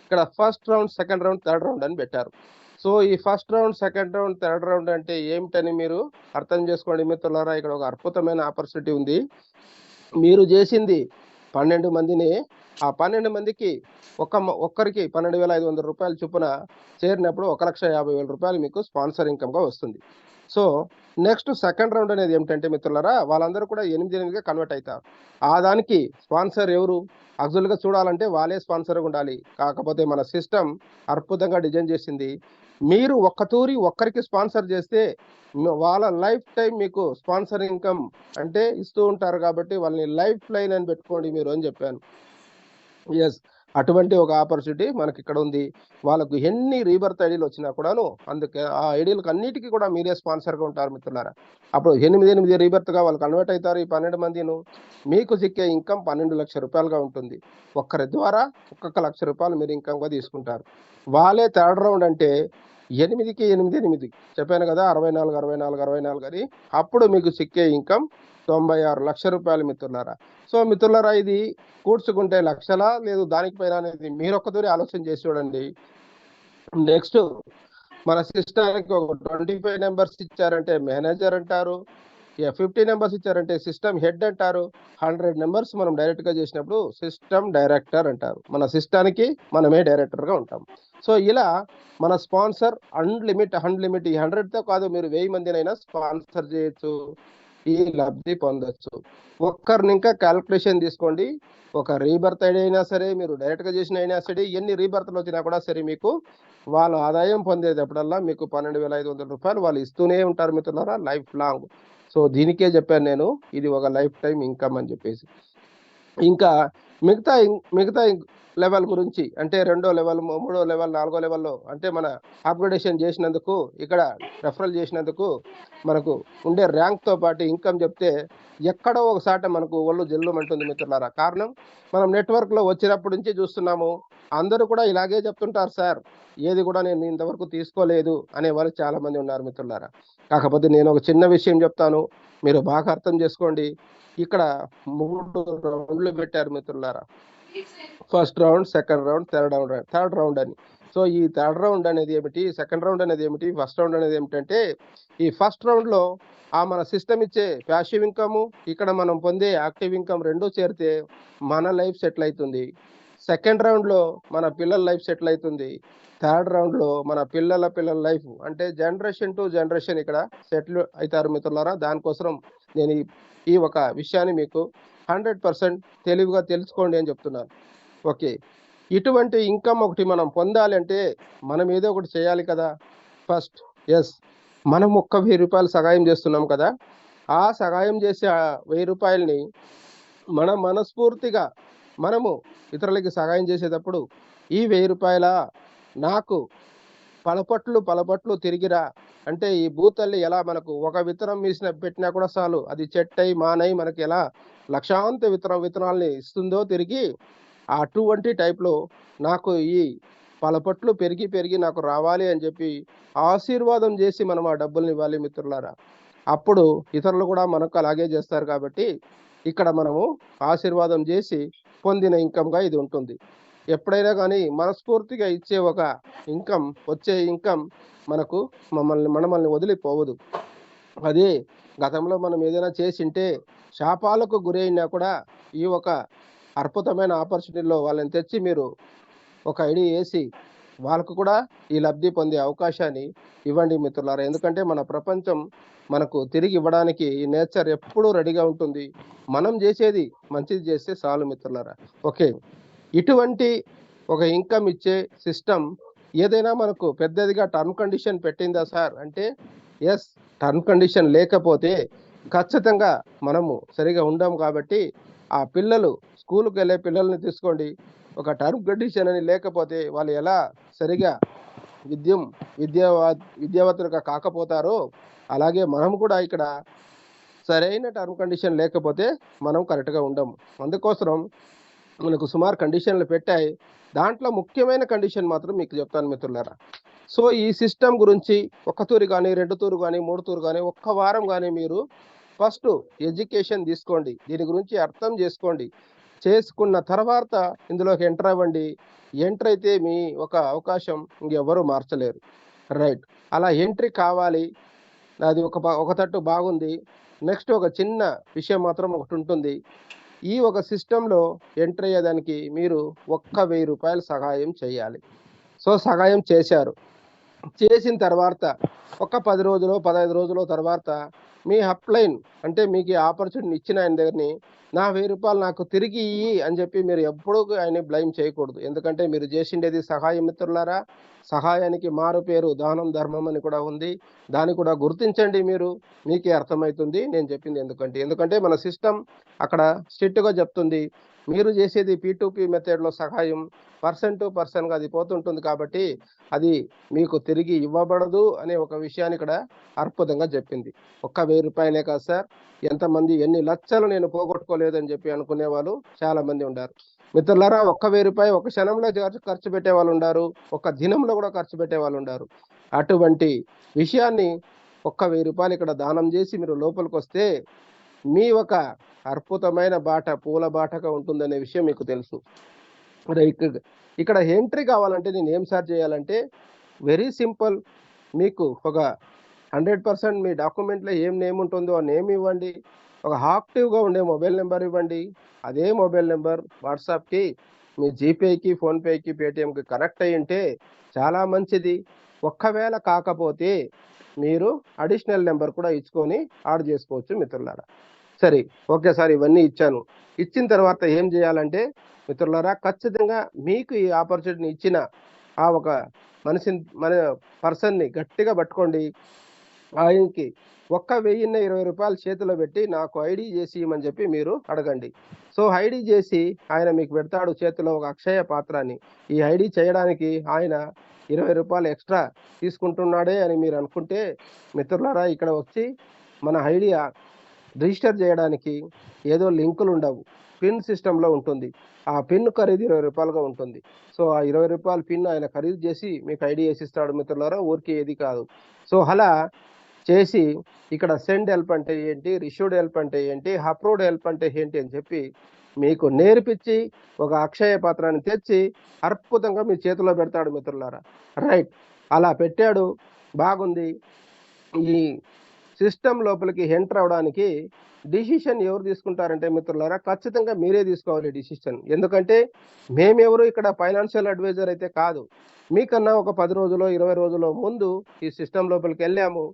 ఇక్కడ first round, second round, third round అని పెట్టారు. సో ఈ first round, second round, third round అంటే ఏమిటని మీరు అర్థం చేసుకోండి మిత్రులారా. ఇక్కడ ఒక అద్భుతమైన ఆపర్చునిటీ ఉంది. మీరు చేసింది 12 మందిని, ఆ 12 మందికి ఒక్కరికి 12,500 రూపాయలు చొప్పున చేరినప్పుడు 1,50,000 రూపాయలు మీకు స్పాన్సర్ ఇన్కమ్గా వస్తుంది. సో నెక్స్ట్ సెకండ్ రౌండ్ అనేది ఏమిటంటే మిత్రులారా, వాళ్ళందరూ కూడా 8గా కన్వర్ట్ అవుతారు. ఆ దానికి స్పాన్సర్ ఎవరు? యాక్చువల్గా చూడాలంటే వాళ్ళే స్పాన్సర్గా ఉండాలి. కాకపోతే మన సిస్టమ్ అద్భుతంగా డిజైన్ చేసింది. మీరు ఒక్కరికి స్పాన్సర్ చేస్తే వాళ్ళ లైఫ్ టైం మీకు స్పాన్సర్ ఇన్కమ్ అంటే ఇస్తూ ఉంటారు. కాబట్టి వాళ్ళని లైఫ్ లైన్ అని పెట్టుకోండి మీరు అని చెప్పాను. ఎస్, అటువంటి ఒక ఆపర్చునిటీ మనకి ఇక్కడ ఉంది. వాళ్ళకు ఎన్ని రీబర్త్ ఐడీలు వచ్చినా కూడాను అందుకే ఆ ఐడీలకు అన్నిటికీ కూడా మీరే స్పాన్సర్గా ఉంటారు మిత్రులారా. అప్పుడు 8 రీబర్త్గా వాళ్ళు కన్వర్ట్ అవుతారు. ఈ 12 మందిను మీకు చిక్కే ఇన్కమ్ 12 లక్షల రూపాయలుగా ఉంటుంది. ఒక్కరి ద్వారా 1,00,000 రూపాయలు మీరు ఇన్కమ్గా తీసుకుంటారు. వాళ్ళే థర్డ్ రౌండ్ అంటే 8కి 8 చెప్పాను కదా, 64 అని. అప్పుడు మీకు చిక్కే ఇన్కమ్ 96 లక్షల రూపాయలు మిత్రులారా. సో మిత్రులారా, ఇది కూర్చుకుంటే లక్షలా లేదు దానికి పైన అనేది మీరు ఒక్కతూరి ఆలోచన చేసి చూడండి. నెక్స్ట్ మన సిస్టమ్కి ఒక 25 నెంబర్స్ ఇచ్చారంటే మేనేజర్ అంటారు, 50 నెంబర్స్ ఇచ్చారంటే సిస్టమ్ హెడ్ అంటారు, 100 నెంబర్స్ మనం డైరెక్ట్గా చేసినప్పుడు సిస్టమ్ డైరెక్టర్ అంటారు. మన సిస్టానికి మనమే డైరెక్టర్గా ఉంటాం. సో ఇలా మన స్పాన్సర్ అన్లిమిట్. ఈ 100తో కాదు, మీరు 1000 మందినైనా స్పాన్సర్ చేయొచ్చు. ఈ లబ్ధి పొందొచ్చు. ఒక్కరిని ఇంకా క్యాల్కులేషన్ తీసుకోండి. ఒక రీబర్త్ అయినా సరే, మీరు డైరెక్ట్గా చేసిన అయినా సరే, ఎన్ని రీబర్త్లు వచ్చినా కూడా సరే, మీకు వాళ్ళు ఆదాయం పొందేటప్పుడల్లా మీకు 12,500 రూపాయలు వాళ్ళు ఇస్తూనే ఉంటారు మిత్రులారా, లైఫ్ లాంగ్. సో దీనికే చెప్పాను నేను, ఇది ఒక లైఫ్ టైం ఇన్కమ్ అని చెప్పేసి. ఇంకా మిగతా లెవెల్ గురించి అంటే 2వ లెవెల్, 3వ లెవెల్, 4వ లెవెల్లో అంటే మన అప్గ్రేడేషన్ చేసినందుకు, ఇక్కడ రెఫరల్ చేసినందుకు మనకు ఉండే ర్యాంక్తో పాటు ఇన్కమ్ చెప్తే ఎక్కడో ఒకసాట మనకు ఒళ్ళు జల్లుమంటుంది మిత్రులారా. కారణం, మనం నెట్వర్క్లో వచ్చినప్పటి నుంచి చూస్తున్నాము, అందరూ కూడా ఇలాగే చెప్తుంటారు సార్, ఏది కూడా నేను ఇంతవరకు తీసుకోలేదు అనే వాళ్ళు చాలా మంది ఉన్నారు మిత్రులారా. కాకపోతే నేను ఒక చిన్న విషయం చెప్తాను, మీరు బాగా అర్థం చేసుకోండి. ఇక్కడ 3 రౌండ్లు పెట్టారు మిత్రులారా. First round, second round, third round అని. సో ఈ థర్డ్ రౌండ్ అనేది ఏమిటి, సెకండ్ రౌండ్ అనేది ఏమిటి, ఫస్ట్ రౌండ్ అనేది ఏమిటంటే, ఈ ఫస్ట్ రౌండ్లో మన సిస్టమ్ ఇచ్చే ప్యాసివ్ ఇన్కమ్, ఇక్కడ మనం పొందే యాక్టివ్ ఇన్కమ్ రెండూ చేరితే మన లైఫ్ సెటిల్ అవుతుంది. సెకండ్ రౌండ్లో మన పిల్లల లైఫ్ సెటిల్ అవుతుంది. థర్డ్ రౌండ్లో మన పిల్లల లైఫ్, అంటే జనరేషన్ టు జనరేషన్ ఇక్కడ సెటిల్ అవుతారు మిత్రులారా. దానికోసం నేను ఈ ఒక విషయాన్ని మీకు 100% తెలివిగా తెలుసుకోండి అని చెప్తున్నాను. ఓకే, ఇటువంటి ఇన్కమ్ ఒకటి మనం పొందాలంటే మనం ఏదో ఒకటి చేయాలి కదా. ఫస్ట్ మనం 1,000 రూపాయలు సహాయం చేస్తున్నాం కదా, ఆ సహాయం చేసే 1000 రూపాయలని మనం మనస్ఫూర్తిగా మనము ఇతరులకి సహాయం చేసేటప్పుడు, ఈ 1000 రూపాయల నాకు పలపట్లు తిరిగిరా అంటే, ఈ భూతల్లి ఎలా మనకు ఒక విత్తనం పెట్టినా కూడా చాలు, అది చెట్టై మానై మనకి ఎలా లక్షాంత విత్తనాల్ని ఇస్తుందో తిరిగి, అటువంటి టైప్లో నాకు ఈ పలపట్లు పెరిగి నాకు రావాలి అని చెప్పి ఆశీర్వాదం చేసి మనం ఆ డబ్బుల్ని ఇవ్వాలి మిత్రులారా. అప్పుడు ఇతరులు కూడా మనకు అలాగే చేస్తారు. కాబట్టి ఇక్కడ మనము ఆశీర్వాదం చేసి పొందిన ఇన్కమ్గా ఇది ఉంటుంది. ఎప్పుడైనా కానీ మనస్ఫూర్తిగా ఇచ్చే ఒక ఇన్కమ్, వచ్చే ఇన్కమ్ మనకు మనల్ని వదిలిపోవదు. అదే గతంలో మనం ఏదైనా చేసింటే శాపాలకు గురైనా కూడా ఈ ఒక అద్భుతమైన ఆపర్చునిటీలో వాళ్ళని తెచ్చి మీరు ఒక ఐడియా వేసి వాళ్ళకు కూడా ఈ లబ్ధి పొందే అవకాశాన్ని ఇవ్వండి మిత్రులారా. ఎందుకంటే మన ప్రపంచం మనకు తిరిగి ఇవ్వడానికి ఈ నేచర్ ఎప్పుడూ రెడీగా ఉంటుంది. మనం చేసేది మంచిది చేస్తే చాలు మిత్రులారా. ఓకే, ఇటువంటి ఒక ఇన్కమ్ ఇచ్చే సిస్టమ్ ఏదైనా మనకు పెద్దదిగా టర్మ్ కండిషన్ పెట్టిందా సార్ అంటే, టర్మ్ కండిషన్ లేకపోతే ఖచ్చితంగా మనము సరిగా ఉండాము. కాబట్టి ఆ పిల్లలు, స్కూల్కి వెళ్ళే పిల్లల్ని తీసుకోండి, ఒక టర్మ్ కండిషన్ అని లేకపోతే వాళ్ళు ఎలా సరిగా విద్యావంతులుగా కాకపోతారో, అలాగే మనం కూడా ఇక్కడ సరైన టర్మ్ కండిషన్ లేకపోతే మనం కరెక్ట్గా ఉండము. అందుకోసం మనకు సుమారు కండిషన్లు పెట్టాయి. దాంట్లో ముఖ్యమైన కండిషన్ మాత్రం మీకు చెప్తాను మిత్రులారా. సో ఈ సిస్టమ్ గురించి 1 తూరు కానీ, 2 తూరు కానీ, 3 తూరు కానీ, 1 వారం కానీ మీరు ఫస్ట్ ఎడ్యుకేషన్ తీసుకోండి, దీని గురించి అర్థం చేసుకోండి. చేసుకున్న తర్వాత ఇందులోకి ఎంటర్ అవ్వండి. ఎంటర్ అయితే మీ ఒక అవకాశం ఇంకెవరు మార్చలేరు. రైట్, అలా ఎంట్రీ కావాలి. అది ఒక తట్టు బాగుంది. నెక్స్ట్ ఒక చిన్న విషయం మాత్రం ఒకటి ఉంటుంది. ఈ ఒక సిస్టంలో ఎంటర్ అయ్యేదానికి మీరు 1,000 రూపాయలు సహాయం చేయాలి. సో సహాయం చేశారు, చేసిన తర్వాత ఒక 10 రోజులు 15 రోజుల తర్వాత మీ అప్లైన్ అంటే మీకు ఆపర్చునిటీ ఇచ్చిన ఆయన దగ్గరని నా 1000 రూపాయలు నాకు తిరిగి ఇయ్యి అని చెప్పి మీరు ఎప్పుడూ ఆయన బ్లైమ్ చేయకూడదు. ఎందుకంటే మీరు చేసిండేది సహాయం మిత్రులారా. సహాయానికి మారు పేరు దానం ధర్మం అని కూడా ఉంది. దాన్ని కూడా గుర్తించండి. మీకే అర్థమవుతుంది నేను చెప్పింది. ఎందుకంటే మన సిస్టమ్ అక్కడ స్ట్రిక్ట్గా చెప్తుంది, మీరు చేసేది P2P మెథడ్లో సహాయం పర్సన్ టు పర్సన్గా అది పోతుంటుంది. కాబట్టి అది మీకు తిరిగి ఇవ్వబడదు అనే ఒక విషయాన్ని ఇక్కడ అద్భుతంగా చెప్పింది. 1,000 రూపాయలే కాదు సార్, ఎంతమంది ఎన్ని లక్షలు నేను పోగొట్టుకోలేదని చెప్పి అనుకునే వాళ్ళు చాలా మంది ఉన్నారు మిత్రులారా. 1,000 రూపాయలు ఒక క్షణంలో ఖర్చు పెట్టే వాళ్ళు ఉన్నారు, ఒక దినంలో కూడా ఖర్చు పెట్టే వాళ్ళు ఉన్నారు. అటువంటి విషయాన్ని 1,000 రూపాయలు ఇక్కడ దానం చేసి మీరు లోపలికి వస్తే మీ ఒక అద్భుతమైన బాట పూల బాటగా ఉంటుందనే విషయం మీకు తెలుసు. ఇక్కడ ఎంట్రీ కావాలంటే నేను ఏం సార్ చేయాలంటే, వెరీ సింపుల్. మీకు ఒక 100% మీ డాక్యుమెంట్లో ఏం నేమ్ ఉంటుందో ఆ నేమ్ ఇవ్వండి, ఒక యాక్టివ్గా ఉండే మొబైల్ నెంబర్ ఇవ్వండి. అదే మొబైల్ నెంబర్ వాట్సాప్కి, మీ జీపేకి, ఫోన్పేకి, పేటిఎంకి కనెక్ట్ అయ్యి ఉంటే చాలా మంచిది. ఒకవేళ కాకపోతే మీరు అడిషనల్ నెంబర్ కూడా ఇచ్చుకొని యాడ్ చేసుకోవచ్చు మిత్రులారా. సరే, ఓకే సార్, ఇవన్నీ ఇచ్చాను. ఇచ్చిన తర్వాత ఏం చేయాలంటే మిత్రులారా, ఖచ్చితంగా మీకు ఈ ఆపర్చునిటీని ఇచ్చిన ఆ ఒక మన పర్సన్ని గట్టిగా పట్టుకోండి. ఆయనకి 1,020 రూపాయలు చేతిలో పెట్టి నాకు ఐడి చేసి ఇవ్వమని చెప్పి మీరు అడగండి. సో ఐడి చేసి ఆయన మీకు పెడతాడు చేతిలో ఒక అక్షయ పాత్రాన్ని. ఈ ఐడి చేయడానికి ఆయన 20 రూపాయలు ఎక్స్ట్రా తీసుకుంటున్నాడే అని మీరు అనుకుంటే మిత్రులారా, ఇక్కడ వచ్చి మన ఐడి రిజిస్టర్ చేయడానికి ఏదో లింకులు ఉండవు, పిన్ సిస్టంలో ఉంటుంది. ఆ పిన్ ఖరీదు 20 రూపాయలుగా ఉంటుంది. సో ఆ 20 రూపాయల పిన్ ఆయన ఖరీదు చేసి మీకు ఐడి వేసిస్తాడు మిత్రులారా, ఊరికి ఏది కాదు. సో అలా చేసి ఇక్కడ సెండ్ హెల్ప్ అంటే ఏంటి, రిసీవ్డ్ హెల్ప్ అంటే ఏంటి, అప్రూవ్డ్ హెల్ప్ అంటే ఏంటి అని చెప్పి మీకు నేర్పించి ఒక అక్షయ పాత్రాన్ని తెచ్చి అద్భుతంగా మీ చేతిలో పెడతాడు మిత్రులారా. రైట్, అలా పెట్టాడు, బాగుంది. ఈ సిస్టమ్ లోపలికి ఎంటర్ అవడానికి డిసిషన్ ఎవరు తీసుకుంటారంటే మిత్రులారా, ఖచ్చితంగా మీరే తీసుకోవాలి డిసిషన్. ఎందుకంటే మేమెవరు ఇక్కడ ఫైనాన్షియల్ అడ్వైజర్ అయితే కాదు. మీకన్నా ఒక 10 రోజులు 20 రోజుల ముందు ఈ సిస్టమ్ లోపలికి వెళ్ళాము,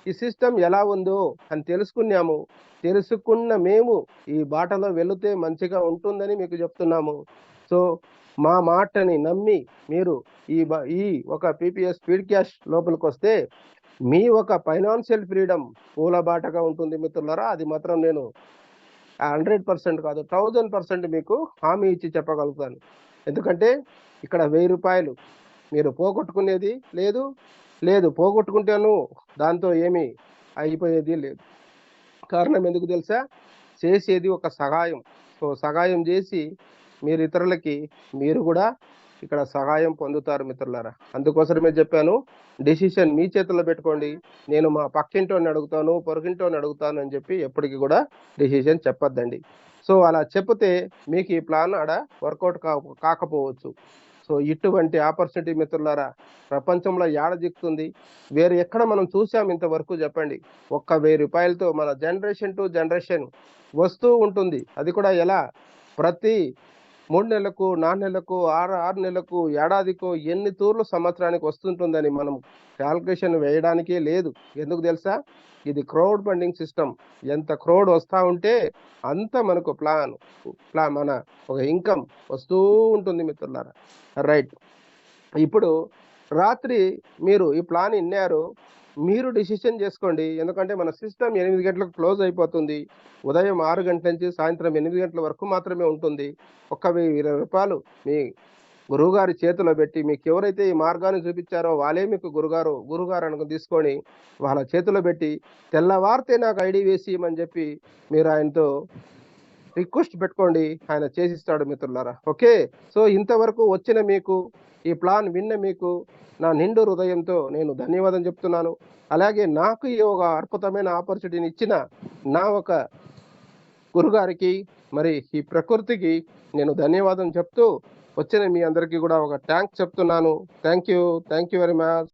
ఈ సిస్టమ్ ఎలా ఉందో అని తెలుసుకున్నాము. తెలుసుకున్న మేము ఈ బాటలో వెళితే మంచిగా ఉంటుందని మీకు చెప్తున్నాము. సో మా మాటని నమ్మి మీరు ఈ ఒక పిపిఎస్ స్పీడ్ క్యాష్ లోపలికి వస్తే మీ ఒక ఫైనాన్షియల్ ఫ్రీడమ్ పూలబాటగా ఉంటుంది మిత్రులారా. అది మాత్రం నేను 100% కాదు, 1000% మీకు హామీ ఇచ్చి చెప్పగలుగుతాను. ఎందుకంటే ఇక్కడ 1000 రూపాయలు మీరు పోగొట్టుకునేది లేదు, పోగొట్టుకుంటాను దాంతో ఏమీ అయిపోయేది లేదు. కారణం ఎందుకు తెలుసా, చేసేది ఒక సహాయం. సో సహాయం చేసి మీరు ఇతరులకి మీరు కూడా ఇక్కడ సహాయం పొందుతారు మిత్రులారా. అందుకోసమే చెప్పాను, డిసిషన్ మీ చేతుల్లో పెట్టుకోండి. నేను మా పక్కింటోని అడుగుతాను, పొరుగింటోని అడుగుతాను అని చెప్పి ఎప్పటికీ కూడా డిసిషన్ చెప్పొద్దండి. సో అలా చెప్తే మీకు ఈ ప్లాన్ ఆడ వర్కౌట్ కాకపోవచ్చు. సో ఇటువంటి ఆపర్చునిటీ మిత్రులారా ప్రపంచంలో ఏడ దిక్కుతుంది, వేరే ఎక్కడ మనం చూసాం ఇంతవరకు చెప్పండి? 1,000 రూపాయలతో మన జనరేషన్ టు జనరేషన్ వస్తూ ఉంటుంది. అది కూడా ఎలా? ప్రతి 3 నెలలకు, 4 నెలలకు, 6 నెలలకు, ఏడాదికో ఎన్ని తూర్లు సంవత్సరానికి వస్తుంటుందని మనం క్యాల్కులేషన్ వేయడానికే లేదు. ఎందుకు తెలుసా? ఇది క్రౌడ్ ఫండింగ్ సిస్టమ్. ఎంత క్రౌడ్ వస్తూ ఉంటే అంత మనకు మన ఒక ఇన్కమ్ వస్తూ ఉంటుంది మిత్రులారా. రైట్, ఇప్పుడు రాత్రి మీరు ఈ ప్లాన్ విన్నారు, మీరు డిసిషన్ చేసుకోండి. ఎందుకంటే మన సిస్టమ్ 8 గంటలకు క్లోజ్ అయిపోతుంది. ఉదయం 6 గంటల నుంచి సాయంత్రం 8 గంటల వరకు మాత్రమే ఉంటుంది. 1,020 రూపాయలు మీ గురువుగారి చేతిలో పెట్టి మీకు ఎవరైతే ఈ మార్గాన్ని చూపించారో వాళ్ళే మీకు గురుగారు అనుకుని తీసుకొని వాళ్ళ చేతిలో పెట్టి తెల్లవారితే నాకు ఐడి వేసి ఇవ్వమని చెప్పి మీరు ఆయనతో రిక్వెస్ట్ పెట్టుకోండి, ఆయన చేసిస్తాడు మిత్రులారా. ఓకే, సో ఇంతవరకు వచ్చిన మీకు, ఈ ప్లాన్ విన్న మీకు నా నిండు హృదయంతో నేను ధన్యవాదం చెప్తున్నాను. అలాగే నాకు ఈ ఒక అద్భుతమైన ఆపర్చునిటీని ఇచ్చిన నా ఒక గురుగారికి, మరి ఈ ప్రకృతికి నేను ధన్యవాదం చెప్తూ వచ్చిన మీ అందరికీ కూడా ఒక థ్యాంక్స్ చెప్తున్నాను. Thank you very much.